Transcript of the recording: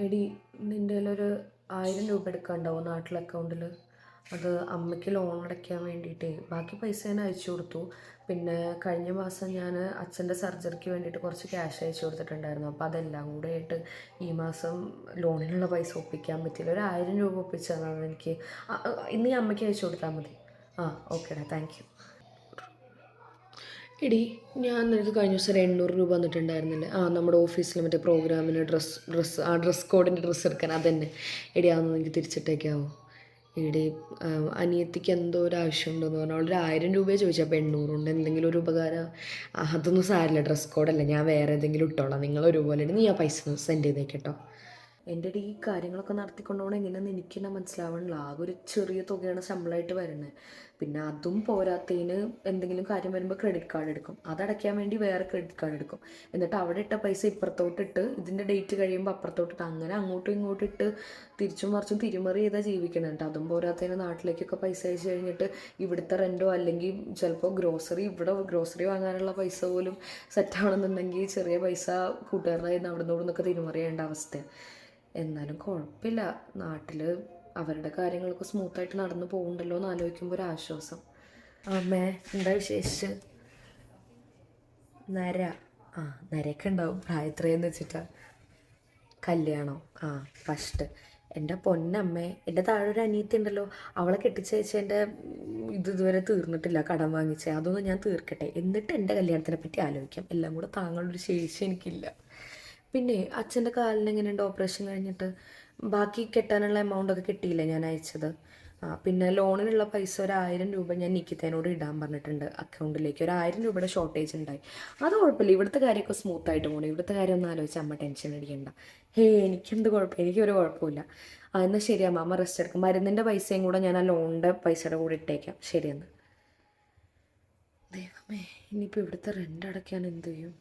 എടി, നിൻ്റെ കയ്യിലൊരു 1000 രൂപ എടുക്കാനുണ്ടാവും നാട്ടിലെ അക്കൗണ്ടിൽ? അത് അമ്മയ്ക്ക് ലോൺ അടയ്ക്കാൻ വേണ്ടിയിട്ടേ. ബാക്കി പൈസ ഞാൻ അയച്ചു കൊടുത്തു. പിന്നെ കഴിഞ്ഞ മാസം ഞാൻ അച്ഛൻ്റെ സർജറിക്ക് വേണ്ടിയിട്ട് കുറച്ച് ക്യാഷ് അയച്ചു കൊടുത്തിട്ടുണ്ടായിരുന്നു. അപ്പോൾ അതെല്ലാം കൂടെ ആയിട്ട് ഈ മാസം ലോണിനുള്ള പൈസ ഒപ്പിക്കാൻ പറ്റിയില്ല. ഒരു 1000 രൂപ ഒപ്പിച്ചതാണ് എനിക്ക്. ഇന്ന് ഈ അമ്മയ്ക്ക് അയച്ചു കൊടുത്താൽ മതി. ആ, ഓക്കേടാ, താങ്ക് യു. എടി, ഞാൻ നിനക്ക് കഴിഞ്ഞ ദിവസം ഒരു 800 രൂപ വന്നിട്ടുണ്ടായിരുന്നില്ലേ? നമ്മുടെ ഓഫീസിൽ മറ്റേ പ്രോഗ്രാമിന് ഡ്രസ് കോഡിൻ്റെ ഡ്രസ്സ് എടുക്കാൻ അതന്നെ. എടി, അതൊന്നും എനിക്ക് തിരിച്ചിട്ടേക്കാവോ? എടി, അനിയത്തിക്ക് എന്തോ ഒരു ആവശ്യമുണ്ടെന്ന് പറഞ്ഞു. അവളൊരു 1000 രൂപയെ ചോദിച്ചു. അപ്പോൾ 800 കൊണ്ട് എന്തെങ്കിലും ഒരു ഉപകാരം. അതൊന്നും സാരില്ല, ഡ്രസ് കോഡല്ല, ഞാൻ വേറെ ഏതെങ്കിലും ഇട്ടോളാം. നിങ്ങളൊരുപോലെ നീ ആ പൈസ സെൻഡ് ചെയ്തേക്കട്ടോ. എൻ്റെ ഈ കാര്യങ്ങളൊക്കെ നടത്തിക്കൊണ്ടു പോകണം എങ്ങനെയാണെന്ന് എനിക്ക് തന്നെ മനസ്സിലാവണില്ല. ആകെ ഒരു ചെറിയ തുകയാണ് ശമ്പളമായിട്ട് വരുന്നത്. പിന്നെ അതും പോരാത്തതിന് എന്തെങ്കിലും കാര്യം വരുമ്പോൾ ക്രെഡിറ്റ് കാർഡ് എടുക്കും. അതടയ്ക്കാൻ വേണ്ടി വേറെ ക്രെഡിറ്റ് കാർഡ് എടുക്കും. എന്നിട്ട് അവിടെ ഇട്ട പൈസ ഇപ്പുറത്തോട്ടിട്ട് ഇതിൻ്റെ ഡേറ്റ് കഴിയുമ്പോൾ അപ്പുറത്തോട്ടിട്ട് അങ്ങനെ അങ്ങോട്ടും ഇങ്ങോട്ടും ഇട്ട് തിരിച്ചും മറിച്ചും തിരിമറി ചെയ്താൽ ജീവിക്കുന്നുണ്ട്. അതും പോരാത്തതിന് നാട്ടിലേക്കൊക്കെ പൈസ അയച്ചു കഴിഞ്ഞിട്ട് ഇവിടുത്തെ റെൻറ്റോ അല്ലെങ്കിൽ ചിലപ്പോൾ ഇവിടെ ഗ്രോസറി വാങ്ങാനുള്ള പൈസ പോലും സെറ്റാവണമെന്നുണ്ടെങ്കിൽ ചെറിയ പൈസ കൂട്ടുകാരുടെ കയ്യിൽ നിന്ന് അവിടെ നിന്നൊക്കെ തിരിമറി ചെയ്യേണ്ട അവസ്ഥയാണ്. എന്നാലും കുഴപ്പമില്ല, നാട്ടിൽ അവരുടെ കാര്യങ്ങളൊക്കെ സ്മൂത്തായിട്ട് നടന്നു പോകുന്നുണ്ടല്ലോ എന്ന് ആലോചിക്കുമ്പോൾ ഒരു ആശ്വാസം. അമ്മേ, എന്താ വിശേഷിച്ച്? നരയൊക്കെ ഉണ്ടാവും, പ്രായത്രയെന്ന് വെച്ചിട്ടാ. കല്യാണോ? ഫസ്റ്റ്. എൻ്റെ പൊന്നമ്മേ, എൻ്റെ താഴെ ഒരു അനിയത്തി ഉണ്ടല്ലോ, അവളെ കെട്ടിച്ചയച്ചതിൻ്റെ ഇതുവരെ തീർന്നിട്ടില്ല, കടം വാങ്ങിച്ചേ. അതൊന്നും ഞാൻ തീർക്കട്ടെ, എന്നിട്ട് എൻ്റെ കല്യാണത്തിനെ പറ്റി ആലോചിക്കാം. എല്ലാം കൂടെ താങ്കളുടെ ശേഷി എനിക്കില്ല. പിന്നെ അച്ഛൻ്റെ കാലിന് എങ്ങനെയുണ്ട് ഓപ്പറേഷൻ കഴിഞ്ഞിട്ട്? ബാക്കി കെട്ടാനുള്ള എമൗണ്ടൊക്കെ കിട്ടിയില്ലേ ഞാൻ അയച്ചത്? പിന്നെ ലോണിനുള്ള പൈസ ഒരു 1000 രൂപ ഞാൻ നിക്കിത്തേനോട് ഇടാൻ പറഞ്ഞിട്ടുണ്ട് അക്കൗണ്ടിലേക്ക്. ഒരു 1000 രൂപയുടെ ഷോർട്ടേജ് ഉണ്ടായി. അത് കുഴപ്പമില്ല, ഇവിടുത്തെ കാര്യമൊക്കെ സ്മൂത്തായിട്ട് പോകണം. ഇവിടുത്തെ കാര്യം ഒന്ന് ആലോചിച്ച് അമ്മ ടെൻഷൻ അടിക്കണ്ട. എനിക്കെന്ത് കുഴപ്പം? എനിക്കൊരു കുഴപ്പമില്ല. എന്നാൽ ശരി അമ്മ റെസ്റ്റ് എടുക്കും. മരുന്നിൻ്റെ പൈസയും കൂടെ ഞാൻ ആ ലോണിൻ്റെ പൈസയുടെ കൂടെ ഇട്ടേക്കാം. ശരിയെന്ന്. ദൈവമേ, ഇനിയിപ്പോൾ ഇവിടുത്തെ റെൻ്റ് അടയ്ക്കാൻ എന്ത് ചെയ്യും?